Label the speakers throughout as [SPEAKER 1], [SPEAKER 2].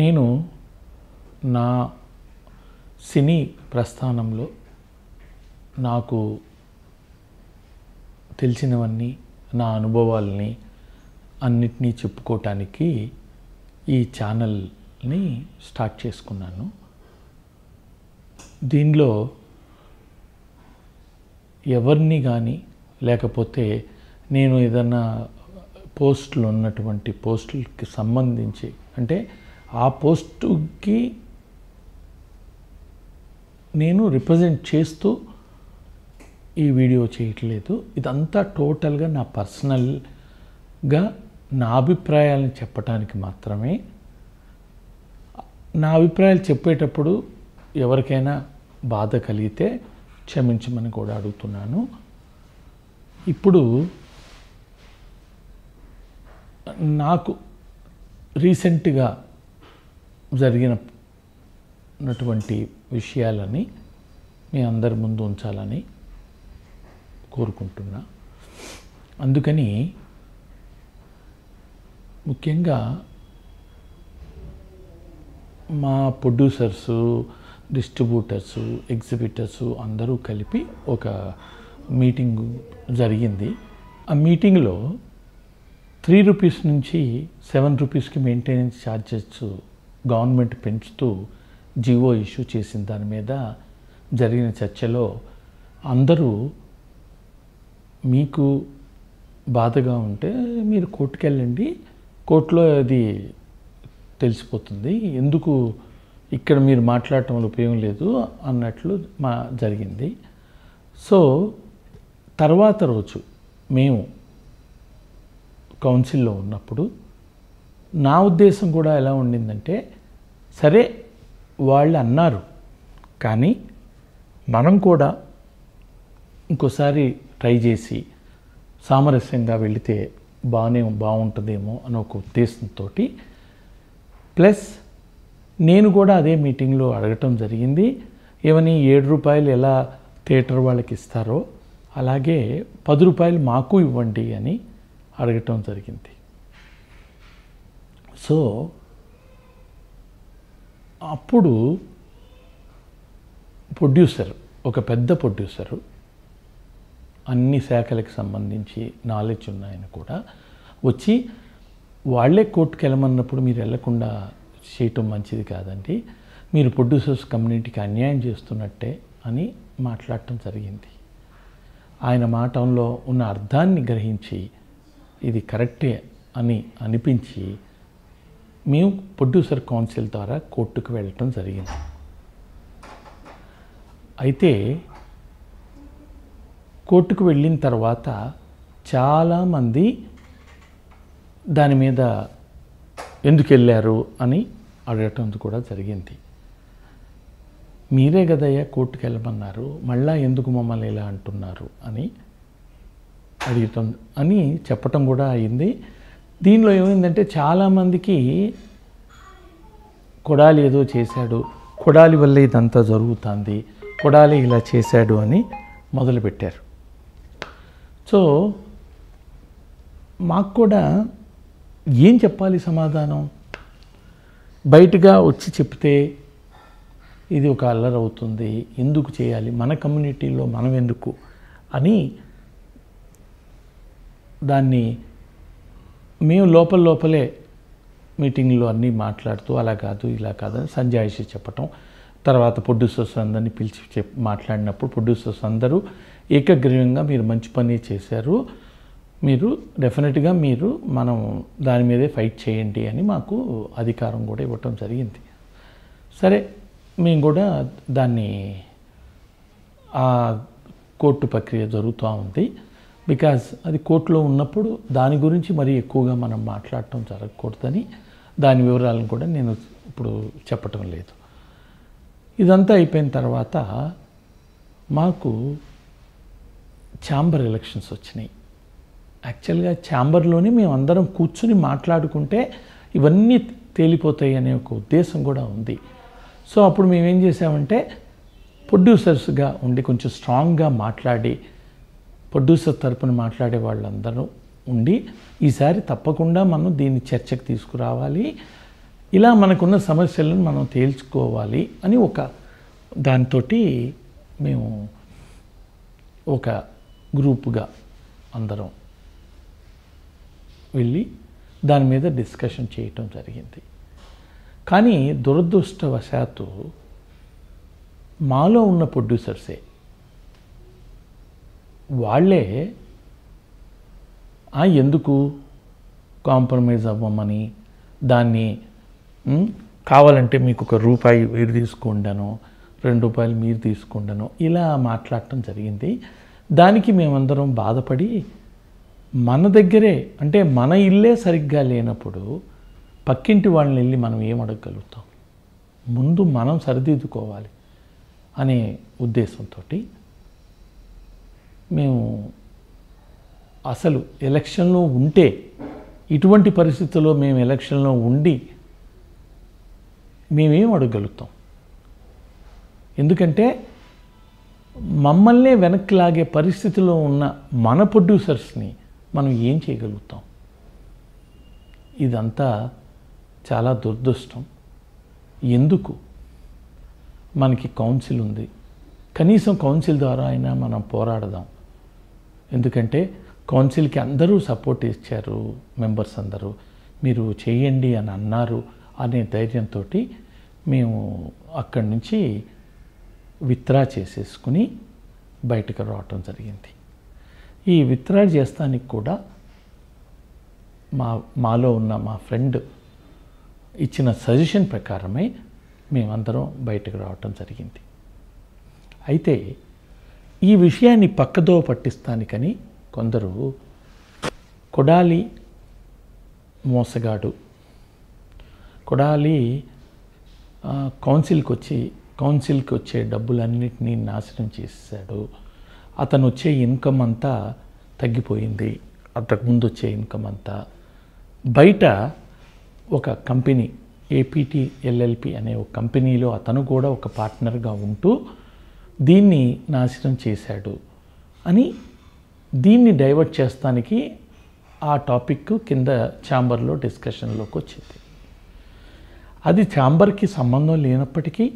[SPEAKER 1] నేను నా సినీ ప్రస్థానంలో నాకు తెలిసినవన్నీ నా అనుభవాల్ని అన్నిటినీ చెప్పుకోవటానికి ఈ ఛానల్ని స్టార్ట్ చేసుకున్నాను. దీనిలో ఎవరిని కానీ లేకపోతే నేను ఏదైనా పోస్టులు ఉన్నటువంటి పోస్టులకి సంబంధించి అంటే ఆ పోస్టుకి నేను రిప్రజెంట్ చేస్తూ ఈ వీడియో చేయట్లేదు. ఇదంతా టోటల్గా నా పర్సనల్గా నా అభిప్రాయాలను చెప్పడానికి మాత్రమే. నా అభిప్రాయాలు చెప్పేటప్పుడు ఎవరికైనా బాధ కలిగితే క్షమించమని కూడా అడుగుతున్నాను. ఇప్పుడు నాకు రీసెంట్గా జరిగినటువంటి విషయాలని మీ అందరి ముందు ఉంచాలని కోరుకుంటున్నా. అందుకని ముఖ్యంగా మా ప్రొడ్యూసర్సు, డిస్ట్రిబ్యూటర్సు, ఎగ్జిబిటర్సు అందరూ కలిపి ఒక మీటింగ్ జరిగింది. ఆ మీటింగ్లో 3 రూపీస్ నుంచి 7 రూపీస్కి మెయింటెనెన్స్ ఛార్జెస్ గవర్నమెంట్ పెంచుతూ జీవో ఇష్యూ చేసిన దాని మీద జరిగిన చర్చలో అందరూ మీకు బాధగా ఉంటే మీరు కోర్టుకు వెళ్ళండి, కోర్టులో అది తెలిసిపోతుంది, ఎందుకు ఇక్కడ మీరు మాట్లాడటం వల్ల ఉపయోగం లేదు అన్నట్లు జరిగింది. సో తర్వాత రోజు మేము కౌన్సిల్లో ఉన్నప్పుడు నా ఉద్దేశం కూడా ఎలా ఉండిందంటే, సరే వాళ్ళు అన్నారు కానీ మనం కూడా ఇంకోసారి ట్రై చేసి సామరస్యంగా వెళితే బాగుంటుందేమో అని ఒక ఉద్దేశంతో ప్లస్ నేను కూడా అదే మీటింగ్లో అడగటం జరిగింది. ఏమని 7 రూపాయలు ఎలా థియేటర్ వాళ్ళకి ఇస్తారో అలాగే 10 రూపాయలు మాకు ఇవ్వండి అని అడగటం జరిగింది. సో అప్పుడు ప్రొడ్యూసర్, ఒక పెద్ద ప్రొడ్యూసరు, అన్ని శాఖలకు సంబంధించి నాలెడ్జ్ ఉన్నాయని కూడా వచ్చి వాళ్ళే కోర్టుకు వెళ్ళమన్నప్పుడు మీరు వెళ్లకుండా చేయటం మంచిది కాదండి, మీరు ప్రొడ్యూసర్స్ కమ్యూనిటీకి అన్యాయం చేస్తున్నట్టే అని మాట్లాడటం జరిగింది. ఆయన మాటంలో ఉన్న అర్థాన్ని గ్రహించి ఇది కరెక్టే అని అనిపించి మేము ప్రొడ్యూసర్ కౌన్సిల్ ద్వారా కోర్టుకు వెళ్ళటం జరిగింది. అయితే కోర్టుకు వెళ్ళిన తర్వాత చాలామంది దాని మీద ఎందుకు వెళ్ళారు అని అడగటం కూడా జరిగింది. మీరే కదయ్యా కోర్టుకు వెళ్ళమన్నారు, మళ్ళా ఎందుకు మమ్మల్ని ఇలా అంటున్నారు అని అడుగుతాం అని చెప్పటం కూడా అయింది. దీనిలో ఏమైందంటే చాలామందికి కొడాలి ఏదో చేశాడు, కొడాలి వల్ల ఇదంతా జరుగుతుంది, కొడాలి ఇలా చేశాడు అని మొదలుపెట్టారు. సో మాకు కూడా ఏం చెప్పాలి సమాధానం? బయటగా వచ్చి చెప్తే ఇది ఒక అల్లరి అవుతుంది, ఎందుకు చేయాలి, మన కమ్యూనిటీలో మనం ఎందుకు అని దాన్ని మేము లోపలే మీటింగ్లో అన్నీ మాట్లాడుతూ అలా కాదు ఇలా కాదని సంజాయిషి చెప్పటం. తర్వాత ప్రొడ్యూసర్స్ అందరినీ పిలిచి మాట్లాడినప్పుడు ప్రొడ్యూసర్స్ అందరూ ఏకగ్రీవంగా మీరు మంచి పని చేశారు, మీరు డెఫినెట్గా మనం దాని మీదే ఫైట్ చేయండి అని మాకు అధికారం కూడా ఇవ్వటం జరిగింది. సరే మేము కూడా దాన్ని ఆ కోర్టు ప్రక్రియ జరుగుతూ ఉంది. బికాజ్ అది కోర్టులో ఉన్నప్పుడు దాని గురించి మరీ ఎక్కువగా మనం మాట్లాడటం జరగకూడదని దాని వివరాలను కూడా నేను ఇప్పుడు చెప్పటం లేదు. ఇదంతా అయిపోయిన తర్వాత మాకు ఛాంబర్ ఎలక్షన్స్ వచ్చినాయి. యాక్చువల్గా ఛాంబర్లోనే మేము అందరం కూర్చుని మాట్లాడుకుంటే ఇవన్నీ తేలిపోతాయి అనే ఒక ఉద్దేశం కూడా ఉంది. సో అప్పుడు మేమేం చేసామంటే ప్రొడ్యూసర్స్గా ఉండి కొంచెం స్ట్రాంగ్గా మాట్లాడి ప్రొడ్యూసర్ తరపున మాట్లాడే వాళ్ళందరూ ఉండి ఈసారి తప్పకుండా మనం దీన్ని చర్చకు తీసుకురావాలి, ఇలా మనకున్న సమస్యలను మనం తేల్చుకోవాలి అని ఒక దాంతో మేము ఒక గ్రూపుగా అందరం వెళ్ళి దాని మీద డిస్కషన్ చేయటం జరిగింది. కానీ దురదృష్టవశాత్తు మాలో ఉన్న ప్రొడ్యూసర్సే వాళ్ళే ఎందుకు కాంప్రమైజ్ అవ్వమని దాన్ని కావాలంటే మీకు ₹1 మీరు తీసుకుండాను, ₹2 మీరు తీసుకుండాను ఇలా మాట్లాడటం జరిగింది. దానికి మేమందరం బాధపడి మన దగ్గరే అంటే మన ఇల్లే సరిగ్గా లేనప్పుడు పక్కింటి వాళ్ళని వెళ్ళి మనం ఏం అడగగలుగుతాం, ముందు మనం సరిదిద్దుకోవాలి అనే ఉద్దేశంతో మేము అసలు ఎలక్షన్లో ఉంటే ఇటువంటి పరిస్థితుల్లో మేము ఎలక్షన్లో ఉండి మేమేం అడగగలుగుతాం? ఎందుకంటే మమ్మల్నే వెనక్కి లాగే పరిస్థితిలో ఉన్న మన ప్రొడ్యూసర్స్ని మనం ఏం చేయగలుగుతాం? ఇదంతా చాలా దురదృష్టం. ఎందుకు మనకి కౌన్సిల్ ఉంది, కనీసం కౌన్సిల్ ద్వారా అయినా మనం పోరాడదాం. ఎందుకంటే కౌన్సిల్కి అందరూ సపోర్ట్ ఇచ్చారు, మెంబర్స్ అందరూ మీరు చేయండి అని అన్నారు అనే ధైర్యంతో మేము అక్కడి నుంచి విత్డ్రా చేసేసుకుని బయటకు రావటం జరిగింది. ఈ విత్డ్రా చేస్తానికి కూడా మాలో ఉన్న మా ఫ్రెండ్ ఇచ్చిన సజెషన్ ప్రకారమే మేమందరం బయటకు రావటం జరిగింది. అయితే ఈ విషయాన్ని పక్కదో పట్టిస్తానికని కొందరు కొడాలి మోసగాడు, కొడాలి కౌన్సిల్కి వచ్చే డబ్బులన్నిటినీ నాశనం చేశాడు, అతను వచ్చే ఇన్కమ్ అంతా తగ్గిపోయింది, అంతకుముందు వచ్చే ఇన్కమ్ అంతా బయట ఒక కంపెనీ APT LLP అనే ఒక కంపెనీలో అతను కూడా ఒక పార్ట్నర్గా ఉంటూ దీన్ని నాశనం చేశాడు అని దీన్ని డైవర్ట్ చేస్తానికి ఆ టాపిక్ కింద ఛాంబర్లో డిస్కషన్లోకి వచ్చింది. అది ఛాంబర్కి సంబంధం లేనప్పటికీ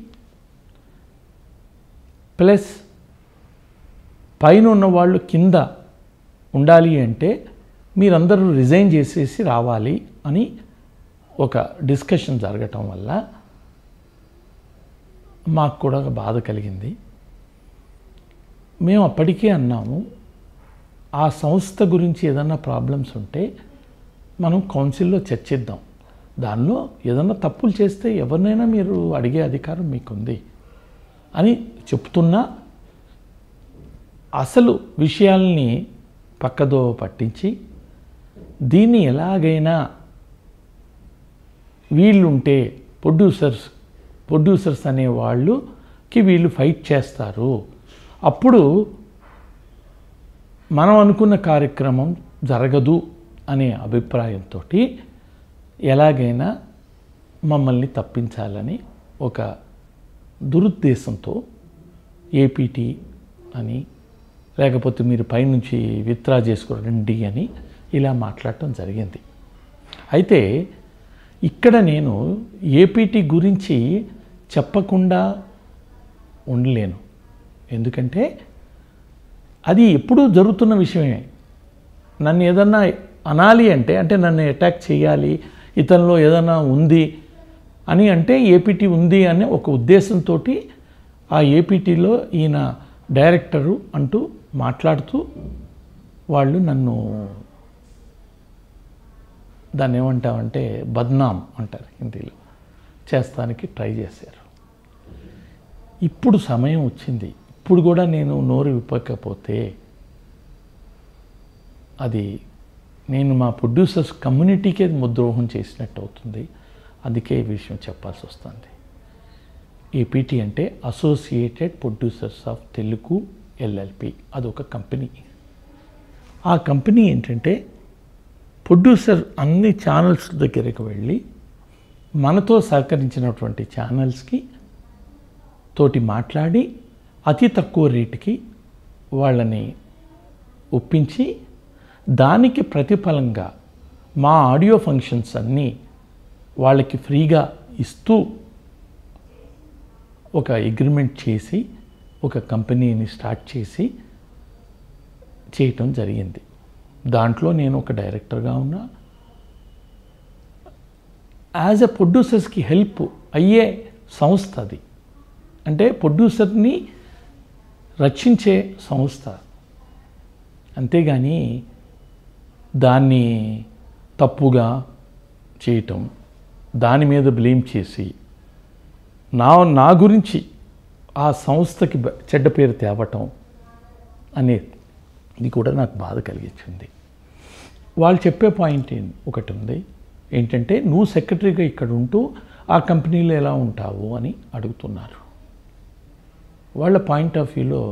[SPEAKER 1] ప్లస్ పైన ఉన్న వాళ్ళు కింద ఉండాలి అంటే మీరందరూ రిజైన్ చేసేసి రావాలి అని ఒక డిస్కషన్ జరగటం వల్ల మాకు కూడా బాధ కలిగింది. మేము అప్పటికే అన్నాము, ఆ సంస్థ గురించి ఏదన్నా ప్రాబ్లమ్స్ ఉంటే మనం కౌన్సిల్లో చర్చిద్దాం, దానిలో ఏదన్నా తప్పులు చేస్తే ఎవరినైనా మీరు అడిగే అధికారం మీకుంది అని చెప్తున్నా అసలు విషయాల్ని పక్కదో పట్టించి దీన్ని ఎలాగైనా వీళ్ళుంటే ప్రొడ్యూసర్స్ అనే వాళ్ళకి వీళ్ళు ఫైట్ చేస్తారు, అప్పుడు మనం అనుకున్న కార్యక్రమం జరగదు అనే అభిప్రాయంతో ఎలాగైనా మమ్మల్ని తప్పించాలని ఒక దురుద్దేశంతో APT అని లేకపోతే మీరు పైనుంచి విత్డ్రా చేసుకోండి అని ఇలా మాట్లాడటం జరిగింది. అయితే ఇక్కడ నేను APT గురించి చెప్పకుండా ఉండలేను. ఎందుకంటే అది ఎప్పుడూ జరుగుతున్న విషయమే. నన్ను ఏదన్నా అనాలి అంటే నన్ను అటాక్ చేయాలి, ఇతనిలో ఏదైనా ఉంది అని అంటే APT ఉంది అనే ఒక ఉద్దేశంతో ఆ APTలో ఈయన డైరెక్టరు అంటూ మాట్లాడుతూ వాళ్ళు నన్ను దాన్ని ఏమంటామంటే బద్నాం అంటారు హిందీలో, చేస్తానికి ట్రై చేశారు. ఇప్పుడు సమయం వచ్చింది, ఇప్పుడు కూడా నేను నోరు విప్పకపోతే అది నేను మా ప్రొడ్యూసర్స్ కమ్యూనిటీకే ద్రోహం చేసినట్టు అవుతుంది. అందుకే ఈ విషయం చెప్పాల్సి వస్తుంది. APT అంటే associated producers of Telugu LLP, అదొక కంపెనీ. ఆ కంపెనీ ఏంటంటే ప్రొడ్యూసర్ అన్ని ఛానల్స్ దగ్గరికి వెళ్ళి మనతో సహకరించినటువంటి ఛానల్స్కి తోటి మాట్లాడి అతి తక్కువ రేటుకి వాళ్ళని ఒప్పించి దానికి ప్రతిఫలంగా మా ఆడియో ఫంక్షన్స్ అన్నీ వాళ్ళకి ఫ్రీగా ఇస్తూ ఒక అగ్రిమెంట్ చేసి ఒక కంపెనీని స్టార్ట్ చేసి చేయటం జరిగింది. దాంట్లో నేను ఒక డైరెక్టర్గా ఉన్నా. యాజ్ ఎ ప్రొడ్యూసర్స్కి హెల్ప్ అయ్యే సంస్థ అది. అంటే ప్రొడ్యూసర్ని రక్షించే సంస్థ. అంతేగాని దాన్ని తప్పుగా చేయటం, దాని మీద బ్లేమ్ చేసి నా గురించి ఆ సంస్థకి చెడ్డ పేరు తేవటం అనేది కూడా నాకు బాధ కలిగించింది. వాళ్ళు చెప్పే పాయింట్ ఒకటి ఉంది, ఏంటంటే నువ్వు సెక్రటరీగా ఇక్కడ ఉంటూ ఆ కంపెనీలో ఎలా ఉంటావు అని అడుగుతున్నారు. వాళ్ళ పాయింట్ ఆఫ్ వ్యూలో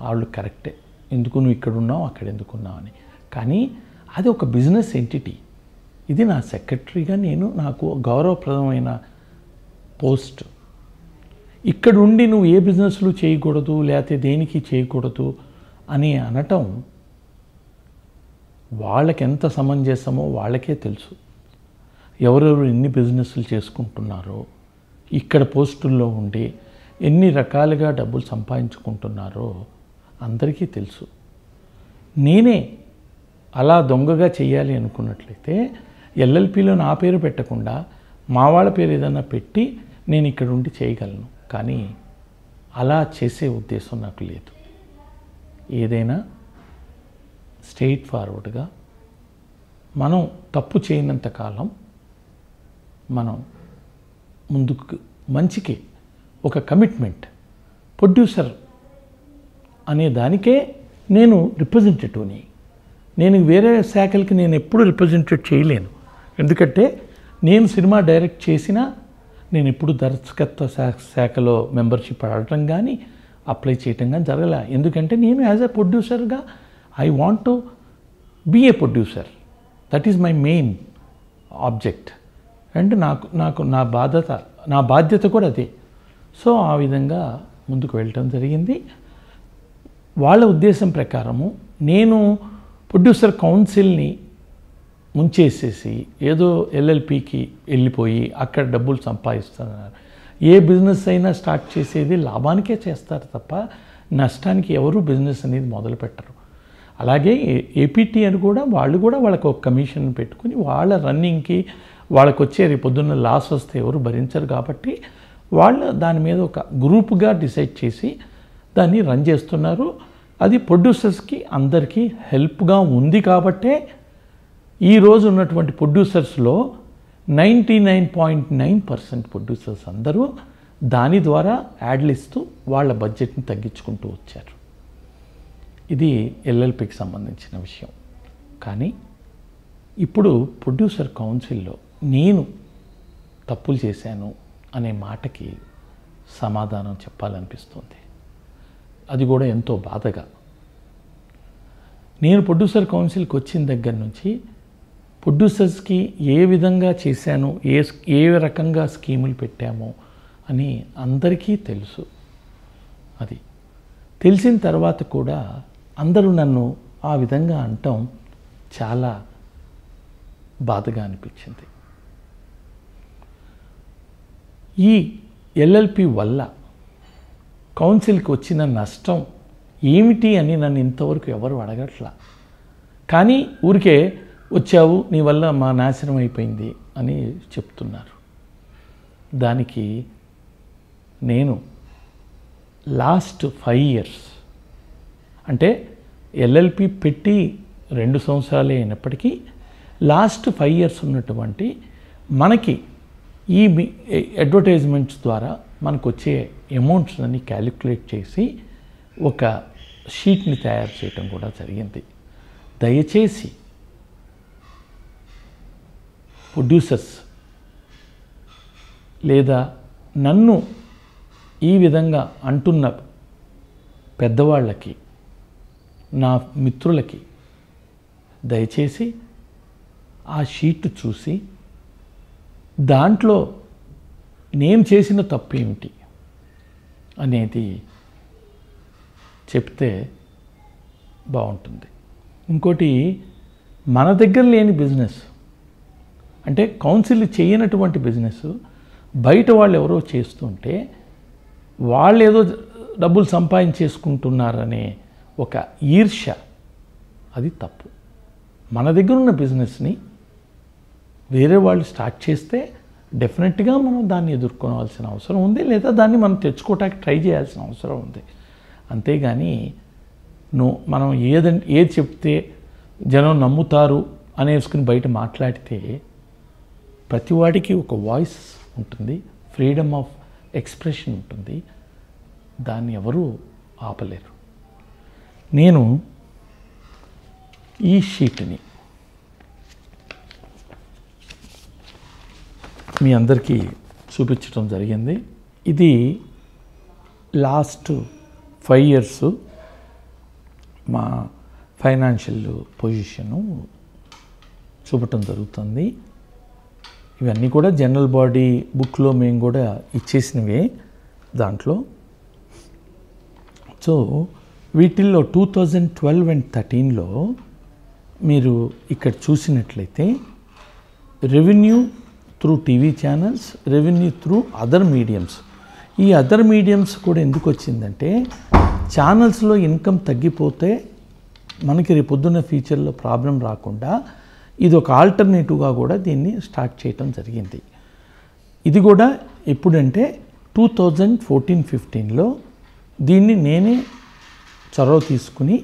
[SPEAKER 1] వాళ్ళు కరెక్టే, ఎందుకు నువ్వు ఇక్కడ ఉన్నావు అక్కడ ఎందుకున్నావు అని. కానీ అది ఒక బిజినెస్ ఎంటిటీ. ఇది నా సెక్రటరీగా నాకు గౌరవప్రదమైన పోస్ట్. ఇక్కడ ఉండి నువ్వు ఏ బిజినెస్లు చేయకూడదు లేకపోతే దేనికి చేయకూడదు అని అనటం వాళ్ళకి ఎంత సమంజసమో వాళ్ళకే తెలుసు. ఎవరెవరు ఎన్ని బిజినెస్లు చేసుకుంటున్నారో, ఇక్కడ పోస్టుల్లో ఉండి ఎన్ని రకాలుగా డబ్బులు సంపాదించుకుంటున్నారో అందరికీ తెలుసు. నేనే అలా దొంగగా చేయాలి అనుకున్నట్లయితే ఎల్ఎల్పిలో నా పేరు పెట్టకుండా మా వాళ్ళ పేరు ఏదైనా పెట్టి నేను ఇక్కడ ఉండి చేయగలను. కానీ అలా చేసే ఉద్దేశం నాకు లేదు. ఏదైనా స్ట్రెయిట్ ఫార్వర్డ్గా మనం తప్పు చేయనంత కాలం మనం ముందుకు మంచికి ఒక కమిట్మెంట్. ప్రొడ్యూసర్ అనే దానికే నేను రిప్రజెంటేటివ్ని. నేను వేరే శాఖలకి నేను ఎప్పుడు రిప్రజెంటేట్ చేయలేను. ఎందుకంటే నేను సినిమా డైరెక్ట్ చేసినా నేను ఎప్పుడు దర్శకత్వ శాఖలో మెంబర్షిప్ అడగటం కానీ అప్లై చేయటం కానీ జరగలే. ఎందుకంటే నేను యాజ్ ఎ ప్రొడ్యూసర్గా I want to be a producer. That is my main object. And నాకు నా బాధ్యత కూడా అదే. సో ఆ విధంగా ముందుకు వెళ్ళటం జరిగింది. వాళ్ళ ఉద్దేశం ప్రకారము నేను ప్రొడ్యూసర్ కౌన్సిల్ని ముంచేసేసి ఏదో ఎల్ఎల్పికి వెళ్ళిపోయి అక్కడ డబ్బులు సంపాదిస్తున్నారు. ఏ బిజినెస్ అయినా స్టార్ట్ చేసేది లాభానికే చేస్తారు తప్ప నష్టానికి ఎవరు బిజినెస్ అనేది మొదలు పెట్టరు. అలాగే ఏపీటీ అని కూడా వాళ్ళకి ఒక కమిషన్ పెట్టుకుని వాళ్ళ రన్నింగ్కి వాళ్ళకి వచ్చే రేపు పొద్దున్న లాస్ వస్తే ఎవరు భరించరు. కాబట్టి వాళ్ళు దాని మీద ఒక గ్రూప్గా డిసైడ్ చేసి దాన్ని రన్ చేస్తున్నారు. అది ప్రొడ్యూసర్స్కి అందరికీ హెల్ప్గా ఉంది. కాబట్టే ఈరోజు ఉన్నటువంటి ప్రొడ్యూసర్స్లో 99.9% ప్రొడ్యూసర్స్ అందరూ దాని ద్వారా యాడ్లు ఇస్తూ వాళ్ళ బడ్జెట్ని తగ్గించుకుంటూ వచ్చారు. ఇది ఎల్ఎల్పికి సంబంధించిన విషయం. కానీ ఇప్పుడు ప్రొడ్యూసర్ కౌన్సిల్లో నేను తప్పులు చేశాను అనే మాటకి సమాధానం చెప్పాలనిపిస్తుంది. అది కూడా ఎంతో బాధగా. నేను ప్రొడ్యూసర్ కౌన్సిల్కి వచ్చిన దగ్గర నుంచి ప్రొడ్యూసర్స్కి ఏ విధంగా చేశాను, ఏ రకంగా స్కీములు పెట్టామో అని అందరికీ తెలుసు. అది తెలిసిన తర్వాత కూడా అందరూ నన్ను ఆ విధంగా అనటం చాలా బాధగా అనిపించింది. ఈ ఎల్ఎల్పి వల్ల కౌన్సిల్కి వచ్చిన నష్టం ఏమిటి అని నన్ను ఇంతవరకు ఎవరు అడగట్లా. కానీ ఊరికే వచ్చావు నీ వల్ల మా నాశనం అయిపోయింది అని చెప్తున్నారు. దానికి నేను లాస్ట్ 5 years అంటే ఎల్ఎల్పి పెట్టి 2 సంవత్సరాలే అయినప్పటికీ లాస్ట్ 5 years ఉన్నటువంటి మనకి ఈ అడ్వర్టైజ్మెంట్స్ ద్వారా మనకు వచ్చే అమౌంట్స్ అన్ని క్యాలిక్యులేట్ చేసి ఒక షీట్ని తయారు చేయటం కూడా జరిగింది. దయచేసి ప్రొడ్యూసర్స్ లేదా నన్ను ఈ విధంగా అంటున్న పెద్దవాళ్ళకి, నా మిత్రులకి దయచేసి ఆ షీట్ చూసి దాంట్లో నేను చేసిన తప్పు ఏమిటి అనేది చెప్తే బాగుంటుంది. ఇంకోటి, మన దగ్గర లేని బిజినెస్ అంటే కౌన్సిల్ చేయనటువంటి బిజినెస్ బయట వాళ్ళు ఎవరో చేస్తుంటే వాళ్ళు ఏదో డబ్బులు సంపాదించేసుకుంటున్నారనే ఒక ఈర్ష్య, అది తప్పు. మన దగ్గర ఉన్న బిజినెస్ని వేరే వాళ్ళు స్టార్ట్ చేస్తే డెఫినెట్గా మనం దాన్ని ఎదుర్కోవాల్సిన అవసరం ఉంది, లేదా దాన్ని మనం తెచ్చుకోవటానికి ట్రై చేయాల్సిన అవసరం ఉంది. అంతేగాని మనం ఏది చెప్తే జనం నమ్ముతారు అనేసుకుని బయట మాట్లాడితే, ప్రతివాడికి ఒక వాయిస్ ఉంటుంది, ఫ్రీడమ్ ఆఫ్ ఎక్స్ప్రెషన్ ఉంటుంది, దాన్ని ఎవరూ ఆపలేరు. నేను ఈ షీట్ని మీ అందరికీ చూపించడం జరిగింది. ఇది లాస్ట్ 5 years మా ఫైనాన్షియల్ పొజిషను చూపటం జరుగుతుంది. ఇవన్నీ కూడా జనరల్ బాడీ బుక్లో మేము కూడా ఇచ్చేసినవే దాంట్లో. సో వీటిల్లో 2012 and 13లో మీరు ఇక్కడ చూసినట్లయితే revenue through TV channels, revenue through other mediums. ఈ అదర్ మీడియమ్స్ కూడా ఎందుకు వచ్చిందంటే, ఛానల్స్లో ఇన్కమ్ తగ్గిపోతే మనకి రేపొద్దున్న ఫ్యూచర్లో ప్రాబ్లం రాకుండా ఇది ఒక ఆల్టర్నేటివ్గా కూడా దీన్ని స్టార్ట్ చేయటం జరిగింది. ఇది కూడా ఎప్పుడంటే 2014-15లో దీన్ని నేనే చొరవ తీసుకుని,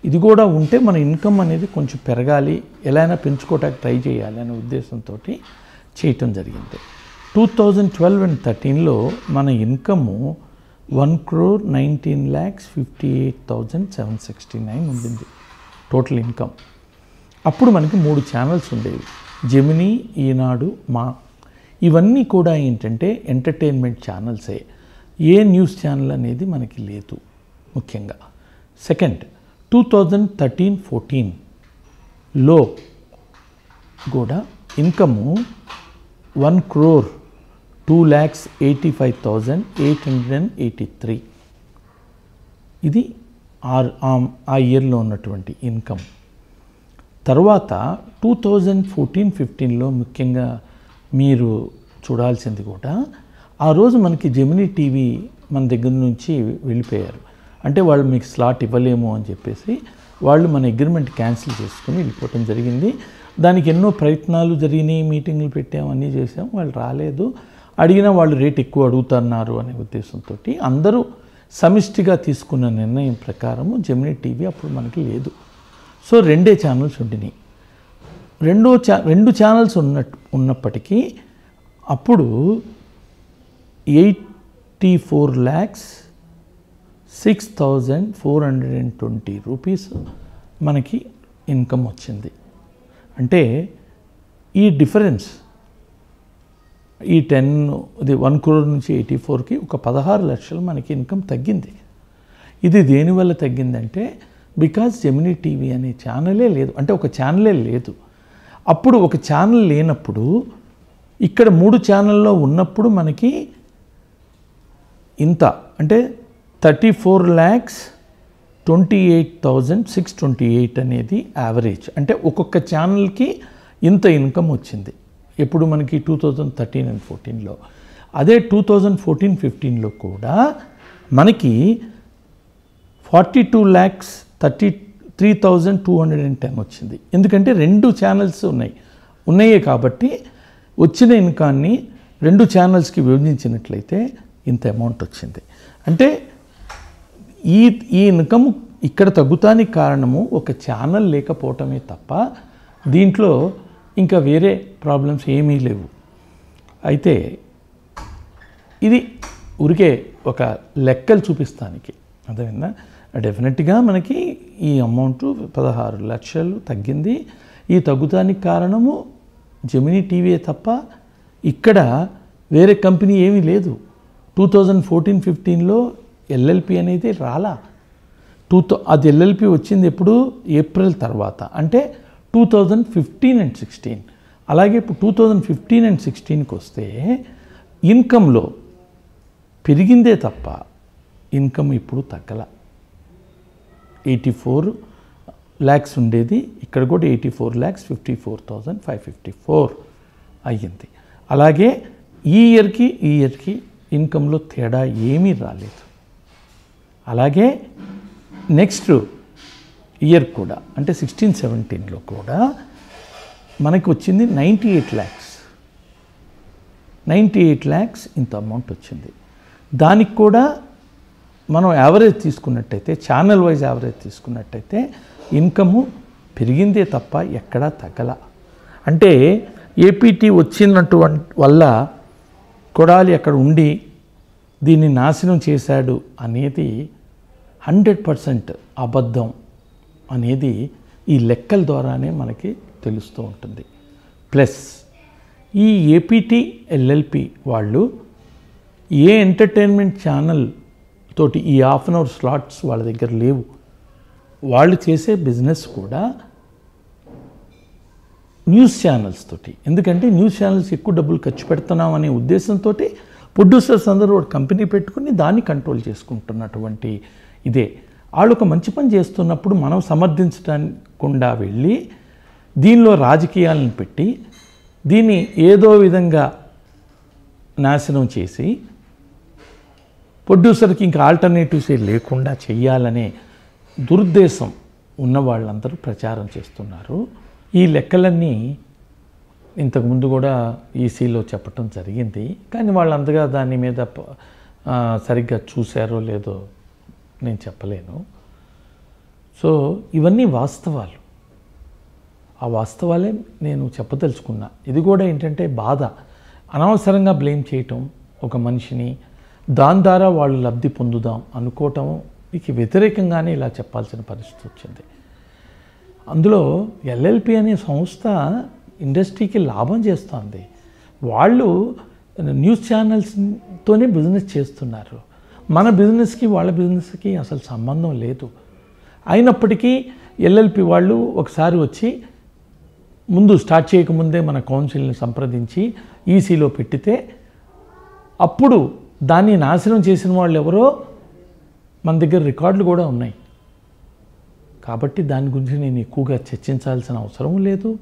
[SPEAKER 1] ఇది కూడా ఉంటే మన ఇన్కమ్ అనేది కొంచెం పెరగాలి, ఎలా అయినా పెంచుకోవటానికి ట్రై చేయాలి అనే ఉద్దేశంతో చేయటం జరిగింది. 2012 and 13లో మన ఇన్కము 1,19,58,769 ఉండింది టోటల్ ఇన్కమ్. అప్పుడు మనకి 3 ఛానల్స్ ఉండేవి, జెమినీ, ఈనాడు, మా. ఇవన్నీ కూడా ఏంటంటే ఎంటర్టైన్మెంట్ ఛానల్సే, ఏ న్యూస్ ఛానల్ అనేది మనకి లేదు ముఖ్యంగా. సెకండ్ 2013-14లో కూడా ఇన్కము 1,02,85,883. ఇది ఆ ఇయర్లో ఉన్నటువంటి ఇన్కమ్. తర్వాత 2014-15లో ముఖ్యంగా మీరు చూడాల్సింది కూడా, ఆ రోజు మనకి జెమినీ టీవీ మన దగ్గర నుంచి వెళ్ళిపోయారు. అంటే వాళ్ళు మీకు స్లాట్ ఇవ్వలేము అని చెప్పేసి వాళ్ళు మన అగ్రిమెంట్ క్యాన్సిల్ చేసుకుని వెళ్ళిపోవటం జరిగింది. దానికి ఎన్నో ప్రయత్నాలు జరిగినాయి, మీటింగ్లు పెట్టాము, అన్నీ చేసాం, వాళ్ళు రాలేదు. అడిగినా వాళ్ళు రేట్ ఎక్కువ అడుగుతున్నారు అనే ఉద్దేశంతో అందరూ సమిష్టిగా తీసుకున్న నిర్ణయం ప్రకారము జెమినీ టీవీ అప్పుడు మనకి లేదు. సో 2 ఛానల్స్ ఉండినాయి. 2 ఛానల్స్ ఉన్నప్పటికీ అప్పుడు 84,06,420 రూపీస్ మనకి ఇన్కమ్ వచ్చింది. అంటే ఈ డిఫరెన్స్, ఈ 1 crore నుంచి 84కి ఒక 16 లక్షలు మనకి ఇన్కమ్ తగ్గింది. ఇది దేనివల్ల తగ్గిందంటే, బికాజ్ జెమినీ టీవీ అనే ఛానలే లేదు, అంటే ఒక ఛానలే లేదు. అప్పుడు ఒక ఛానల్ లేనప్పుడు, ఇక్కడ 3 ఛానల్లో ఉన్నప్పుడు మనకి ఇంత అంటే 34,28,628 అనేది యావరేజ్. అంటే ఒక్కొక్క ఛానల్కి ఇంత ఇన్కమ్ వచ్చింది ఎప్పుడు మనకి 2013 and 14లో. అదే 2014-15లో కూడా మనకి 42,33,210 వచ్చింది. ఎందుకంటే 2 ఛానల్స్ ఉన్నాయే కాబట్టి వచ్చిన ఇన్కాన్ని 2 ఛానల్స్కి విభజించినట్లయితే ఇంత అమౌంట్ వచ్చింది. అంటే ఈ ఇన్కమ్ ఇక్కడ తగ్గుతానికి కారణము ఒక ఛానల్ లేకపోవటమే తప్ప దీంట్లో ఇంకా వేరే ప్రాబ్లమ్స్ ఏమీ లేవు. అయితే ఇది ఊరికే ఒక లెక్కలు చూపిస్తానికి అర్థమైందా. డెఫినెట్గా మనకి ఈ అమౌంట్ 16 లక్షలు తగ్గింది. ఈ తగ్గుతానికి కారణము జెమినీ టీవీ తప్ప ఇక్కడ వేరే కంపెనీ ఏమీ లేదు. 2014-15లో ఎల్ఎల్పి అనేది రాలా. అది ఎల్ఎల్పి వచ్చింది ఎప్పుడు, ఏప్రిల్ తర్వాత, అంటే 2015 and 16. అలాగే ఇప్పుడు 2015 and 16కి వస్తే ఇన్కంలో పెరిగిందే తప్ప ఇన్కమ్ ఇప్పుడు తగ్గల. 84 lakhs ఉండేది, ఇక్కడ కూడా 84,54,554 అయ్యింది. అలాగే ఈ ఇయర్కి ఇన్కంలో తేడా ఏమీ రాలేదు. అలాగే నెక్స్ట్ ఇయర్ కూడా అంటే 16-17లో కూడా మనకి వచ్చింది 98 lakhs. 98 lakhs ఇంత అమౌంట్ వచ్చింది. దానికి కూడా మనం యావరేజ్ తీసుకున్నట్టయితే, ఛానల్ వైజ్ యావరేజ్ తీసుకున్నట్టయితే ఇన్కము పెరిగిందే తప్ప ఎక్కడా తగ్గల. అంటే ఏపీటీ వచ్చినటువంటి వల్ల కొడాలి అక్కడ ఉండి దీన్ని నాశనం చేశాడు అనేది 100% అబద్ధం అనేది ఈ లెక్కల ద్వారానే మనకి తెలుస్తూ ఉంటుంది. ప్లస్ ఈ ఏపీటీ ఎల్ఎల్పి వాళ్ళు ఏ ఎంటర్టైన్మెంట్ ఛానల్ తోటి ఈ హాఫ్ అన్ అవర్ స్లాట్స్ వాళ్ళ దగ్గర లేవు. వాళ్ళు చేసే బిజినెస్ కూడా న్యూస్ ఛానల్స్ తోటి. ఎందుకంటే న్యూస్ ఛానల్స్ ఎక్కువ డబ్బులు ఖర్చు పెడుతున్నాం అనే ఉద్దేశంతో ప్రొడ్యూసర్స్ అందరూ ఒక కంపెనీ పెట్టుకుని దాన్ని కంట్రోల్ చేసుకుంటున్నటువంటి ఇదే. వాళ్ళు ఒక మంచి పని చేస్తున్నప్పుడు మనం సమర్థించకుండా వెళ్ళి దీనిలో రాజకీయాలను పెట్టి దీన్ని ఏదో విధంగా నాశనం చేసి ప్రొడ్యూసర్కి ఇంకా ఆల్టర్నేటివ్సే లేకుండా చెయ్యాలనే దురుద్దేశం ఉన్న వాళ్ళందరూ ప్రచారం చేస్తున్నారు. ఈ లెక్కలన్నీ ఇంతకుముందు కూడా ఈసీలో చెప్పటం జరిగింది. కానీ వాళ్ళంతగా దాని మీద సరిగ్గా చూశారో లేదో నేను చెప్పలేను. సో ఇవన్నీ వాస్తవాలు. ఆ వాస్తవాలే నేను చెప్పదలుచుకున్నా. ఇది కూడా ఏంటంటే బాధ. అనవసరంగా బ్లేమ్ చేయటం ఒక మనిషిని, దాని ద్వారా వాళ్ళు లబ్ధి పొందుదాం అనుకోవటం వీటికి వ్యతిరేకంగానే ఇలా చెప్పాల్సిన పరిస్థితి వచ్చింది. అందులో ఎల్ఎల్పి అనే సంస్థ ఇండస్ట్రీకి లాభం చేస్తుంది. వాళ్ళు న్యూస్ ఛానల్స్తోనే బిజినెస్ చేస్తున్నారు. మన బిజినెస్కి వాళ్ళ బిజినెస్కి అసలు సంబంధం లేదు. అయినప్పటికీ ఎల్ఎల్పి వాళ్ళు ఒకసారి వచ్చి ముందు స్టార్ట్ చేయకముందే మన కౌన్సిల్ని సంప్రదించి ఈసీలో పెట్టితే అప్పుడు దాన్ని నాశనం చేసిన వాళ్ళు ఎవరో మన దగ్గర రికార్డులు కూడా ఉన్నాయి. కాబట్టి దాని గురించి నేను ఎక్కువగా చర్చించాల్సిన అవసరం లేదు.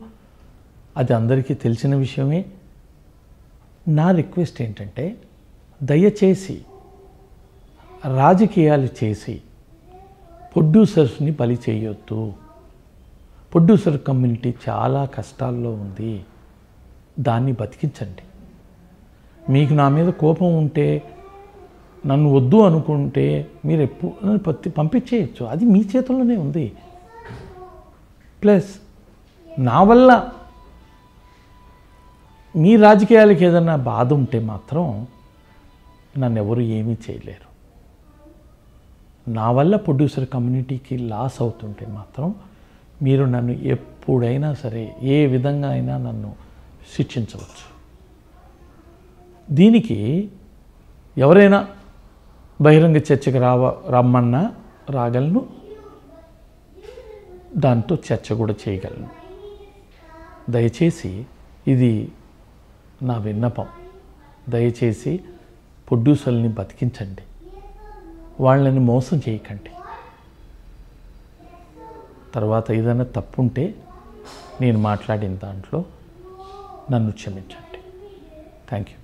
[SPEAKER 1] అది అందరికీ తెలిసిన విషయమే. నా రిక్వెస్ట్ ఏంటంటే దయచేసి రాజకీయాలు చేసి ప్రొడ్యూసర్స్ని బలి చేయొద్దు. ప్రొడ్యూసర్ కమ్యూనిటీ చాలా కష్టాల్లో ఉంది. దాన్ని బతికించండి. మీకు నా మీద కోపం ఉంటే, నన్ను వద్దు అనుకుంటే మీరు ఎప్పుడు పంపించేయచ్చు. అది మీ చేతుల్లోనే ఉంది. ప్లస్ నా వల్ల మీ రాజకీయాలకు ఏదైనా బాధ ఉంటే మాత్రం నన్ను ఎవరు ఏమీ చేయలేరు. నా వల్ల ప్రొడ్యూసర్ కమ్యూనిటీకి లాస్ అవుతుంటే మాత్రం మీరు నన్ను ఎప్పుడైనా సరే ఏ విధంగా అయినా నన్ను శిక్షించవచ్చు. దీనికి ఎవరైనా బహిరంగ చర్చకు రమ్మన్నా రాగలను. దాంతో చర్చ కూడా చేయగలను. దయచేసి ఇది నా విన్నపం. దయచేసి ప్రొడ్యూసర్ని బతికించండి. వాళ్ళని మోసం చేయకండి. తర్వాత ఏదైనా తప్పుంటే నేను మాట్లాడిన దాంట్లో నన్ను క్షమించండి. Thank you.